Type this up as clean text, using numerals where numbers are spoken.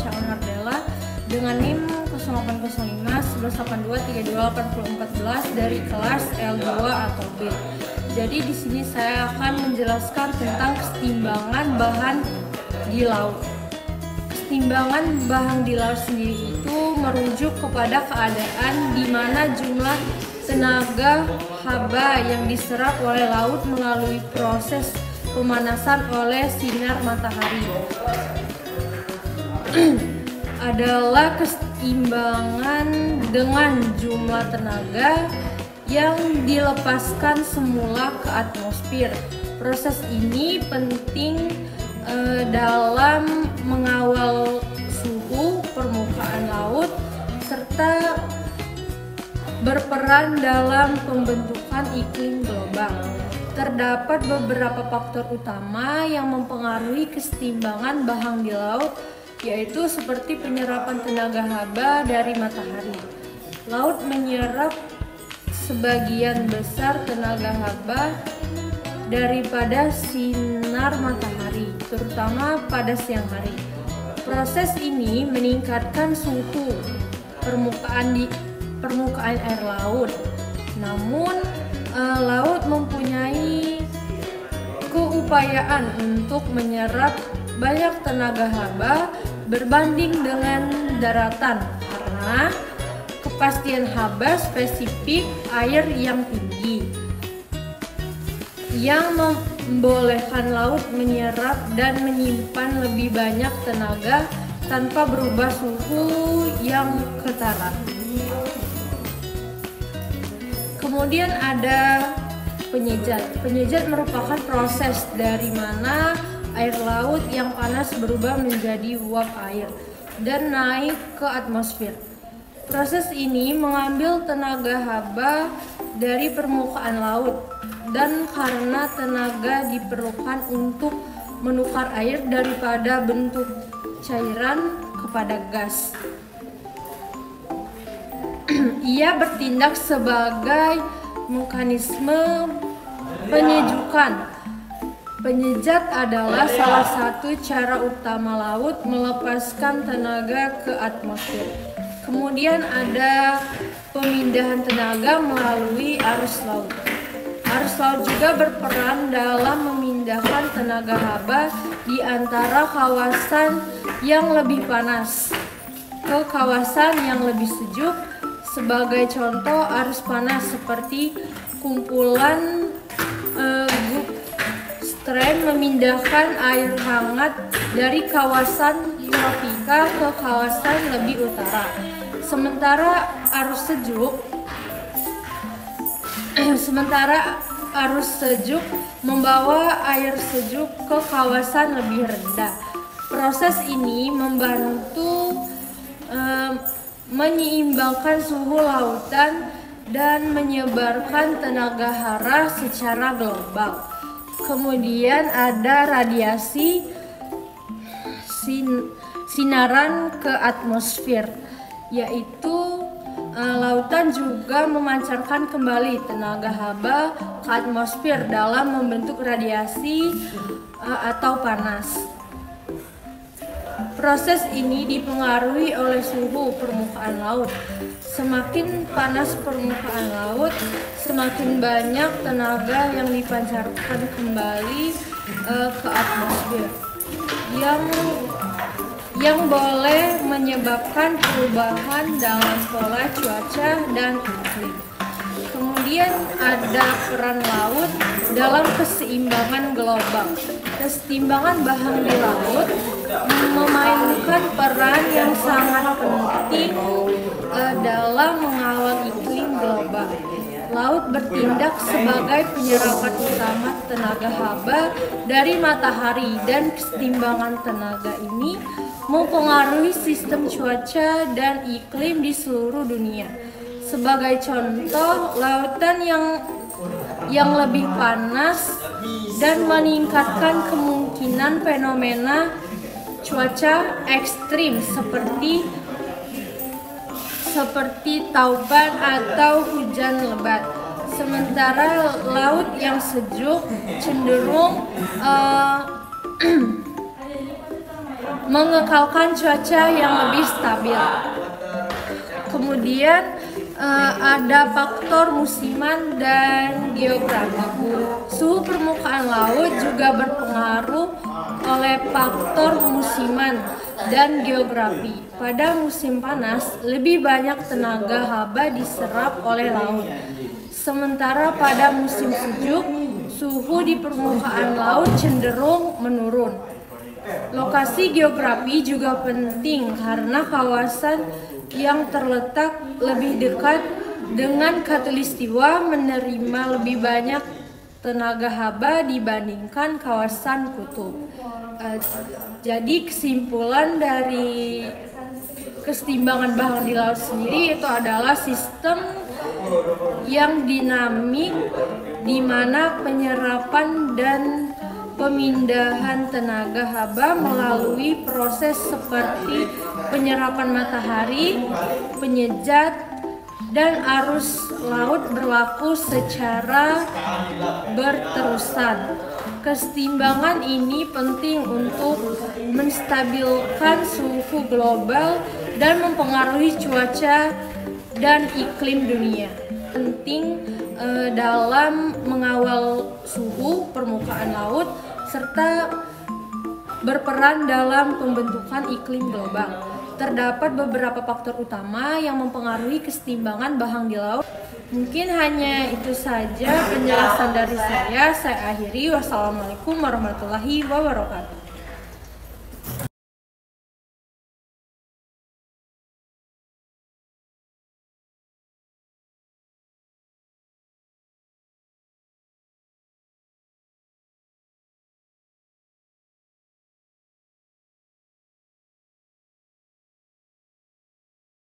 Indonesia Owner Della dengan NIM 0805 1182 32 80 14 dari kelas L2 atau B. Jadi di sini saya akan menjelaskan tentang kesetimbangan bahan di laut. Kesetimbangan bahan di laut sendiri itu merujuk kepada keadaan di mana jumlah tenaga haba yang diserap oleh laut melalui proses pemanasan oleh sinar matahari adalah keseimbangan dengan jumlah tenaga yang dilepaskan semula ke atmosfer. Proses ini penting dalam mengawal suhu permukaan laut serta berperan dalam pembentukan iklim global. Terdapat beberapa faktor utama yang mempengaruhi kesetimbangan bahan di laut, yaitu seperti penyerapan tenaga haba dari matahari. Laut menyerap sebagian besar tenaga haba daripada sinar matahari, terutama pada siang hari. Proses ini meningkatkan suhu permukaan air laut. Namun, laut mempunyai keupayaan untuk menyerap banyak tenaga haba berbanding dengan daratan karena kepastian haba spesifik air yang tinggi yang membolehkan laut menyerap dan menyimpan lebih banyak tenaga tanpa berubah suhu yang ketara. Kemudian ada penyejat. Penyejat merupakan proses dari mana air laut yang panas berubah menjadi uap air dan naik ke atmosfer. Proses ini mengambil tenaga haba dari permukaan laut dan karena tenaga diperlukan untuk menukar air daripada bentuk cairan kepada gas. Ia bertindak sebagai mekanisme penyejukan. Penyejat adalah salah satu cara utama laut melepaskan tenaga ke atmosfer. Kemudian ada pemindahan tenaga melalui arus laut. Arus laut juga berperan dalam memindahkan tenaga haba di antara kawasan yang lebih panas ke kawasan yang lebih sejuk. Sebagai contoh, arus panas seperti kumpulan gup stream memindahkan air hangat dari kawasan tropika ke kawasan lebih utara. Sementara arus sejuk membawa air sejuk ke kawasan lebih rendah. Proses ini membantu menyeimbangkan suhu lautan dan menyebarkan tenaga hara secara global. Kemudian ada radiasi sinaran ke atmosfer, yaitu lautan juga memancarkan kembali tenaga haba ke atmosfer dalam membentuk radiasi atau panas. Proses ini dipengaruhi oleh suhu permukaan laut. Semakin panas permukaan laut, semakin banyak tenaga yang dipancarkan kembali ke atmosfer yang boleh menyebabkan perubahan dalam pola cuaca dan iklim. Kemudian ada peran laut dalam keseimbangan global. Keseimbangan bahan di laut memainkan peran yang sangat penting dalam mengawal iklim global. Laut bertindak sebagai penyerapan utama tenaga haba dari matahari dan keseimbangan tenaga ini mempengaruhi sistem cuaca dan iklim di seluruh dunia. Sebagai contoh, lautan yang lebih panas dan meningkatkan kemungkinan fenomena cuaca ekstrim seperti tauban atau hujan lebat. Sementara laut yang sejuk cenderung mengekalkan cuaca yang lebih stabil. Kemudian ada faktor musiman dan geografi. Suhu permukaan laut juga berpengaruh oleh faktor musiman dan geografi. Pada musim panas, lebih banyak tenaga haba diserap oleh laut. Sementara pada musim sejuk, suhu di permukaan laut cenderung menurun. Lokasi geografi juga penting karena kawasan yang terletak lebih dekat dengan khatulistiwa menerima lebih banyak tenaga haba dibandingkan kawasan kutub. Jadi kesimpulan dari kesetimbangan bahan di laut sendiri itu adalah sistem yang dinamik di mana penyerapan dan pemindahan tenaga haba melalui proses seperti penyerapan matahari, penyejat, dan arus laut berlaku secara berterusan. Kesetimbangan ini penting untuk menstabilkan suhu global dan mempengaruhi cuaca dan iklim dunia. Penting dalam mengawal suhu permukaan laut serta berperan dalam pembentukan iklim global. Terdapat beberapa faktor utama yang mempengaruhi kesetimbangan bahang di laut. Mungkin hanya itu saja penjelasan dari saya. Saya akhiri. Wassalamualaikum warahmatullahi wabarakatuh.